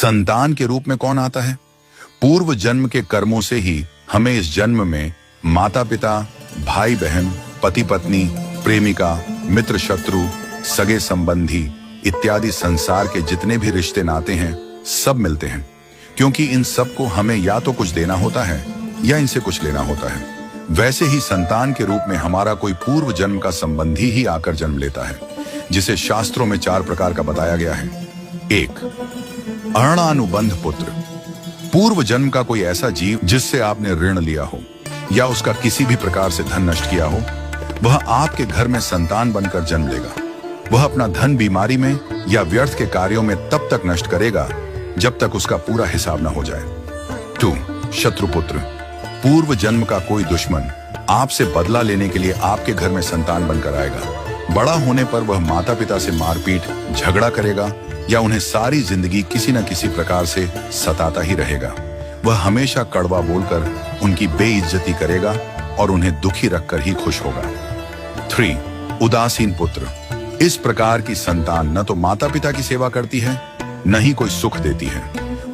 संतान के रूप में कौन आता है? पूर्व जन्म के कर्मों से ही हमें इस जन्म में माता पिता, भाई बहन, पति पत्नी, प्रेमिका, मित्र शत्रु, सगे संबंधी इत्यादि संसार के जितने भी रिश्ते नाते हैं सब मिलते हैं, क्योंकि इन सबको हमें या तो कुछ देना होता है या इनसे कुछ लेना होता है। वैसे ही संतान के रूप में हमारा कोई पूर्व जन्म का संबंधी ही आकर जन्म लेता है, जिसे शास्त्रों में 4 प्रकार का बताया गया है। 1. अणानुबंध पुत्र। पूर्व जन्म का कोई ऐसा जीव जिससे आपने ऋण लिया हो या उसका किसी भी प्रकार से धन नष्ट किया हो, वह आपके घर में संतान बनकर जन्म लेगा। वह अपना धन बीमारी में या व्यर्थ के कार्यों में तब तक नष्ट करेगा जब तक उसका पूरा हिसाब न हो जाए। 2. शत्रुपुत्र। पूर्व जन्म का कोई दुश्मन आपसे बदला लेने के लिए आपके घर में संतान बनकर आएगा। बड़ा होने पर वह माता पिता से मारपीट, झगड़ा करेगा या उन्हें सारी जिंदगी किसी न किसी प्रकार से सताता ही रहेगा। वह हमेशा कड़वा बोलकर उनकी बेइज्जती करेगा और उन्हें दुखी रखकर ही खुश होगा। 3. उदासीन पुत्र। इस प्रकार की संतान न तो माता पिता की सेवा करती है, न ही कोई सुख देती है।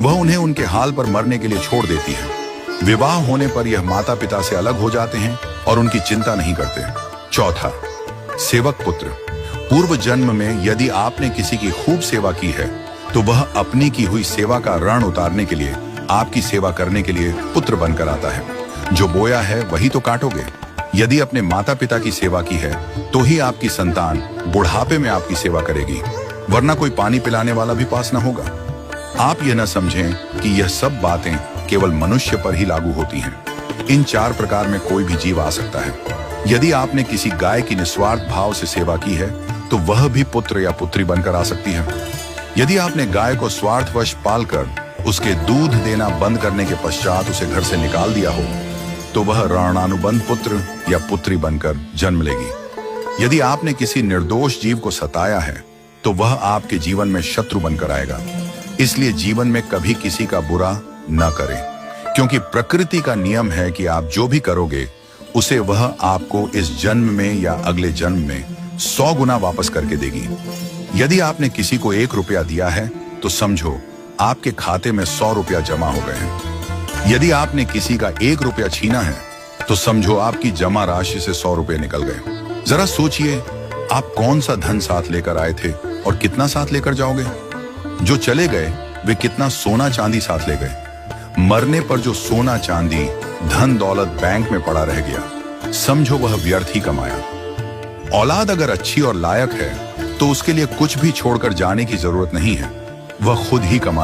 वह उन्हें उनके हाल पर मरने के लिए छोड़ देती है। विवाह होने पर यह माता पिता से अलग हो जाते हैं और उनकी चिंता नहीं करते। 4. सेवक पुत्र। पूर्व जन्म में यदि आपने किसी की खूब सेवा की है तो वह अपनी की हुई सेवा का ऋण उतारने के लिए आपकी सेवा करने के लिए पुत्र बनकर आता है। जो बोया है वही तो काटोगे। यदि अपने माता पिता की सेवा की है तो ही आपकी संतान बुढ़ापे में आपकी सेवा करेगी, वरना कोई पानी पिलाने वाला भी पास न होगा। आप यह न समझें कि यह सब बातें केवल मनुष्य पर ही लागू होती हैं। इन 4 प्रकार में कोई भी जीव आ सकता है। यदि आपने किसी गाय की निस्वार्थ भाव से सेवा की है तो वह भी पुत्र या पुत्री बनकर आ सकती है। यदि आपने गाय को स्वार्थवश पालकर उसके दूध देना बंद करने के पश्चात उसे घर से निकाल दिया हो तो वह ऋणानुबंध पुत्र या पुत्री बनकर जन्म लेगी। यदि आपने किसी निर्दोष जीव को सताया है तो वह आपके जीवन में शत्रु बनकर आएगा। इसलिए जीवन में कभी किसी का बुरा न करें, क्योंकि प्रकृति का नियम है कि आप जो भी करोगे उसे वह आपको इस जन्म में या अगले जन्म में 100 गुना वापस करके देगी। यदि आपने किसी को 1 रुपया दिया है तो समझो आपके खाते में 100 रुपया जमा हो गए हैं। यदि आपने किसी का 1 रुपया छीना है तो समझो आपकी जमा राशि से 100 रुपये निकल गए। जरा सोचिए, आप कौन सा धन साथ लेकर आए थे और कितना साथ लेकर जाओगे? जो चले गए वे कितना सोना चांदी साथ ले गए? मरने पर जो सोना चांदी धन दौलत बैंक में पड़ा रह गया, समझो वह व्यर्थ ही कमाया। औलाद अगर अच्छी और लायक है तो उसके लिए कुछ भी छोड़कर जाने की जरूरत नहीं है, वह खुद ही कमा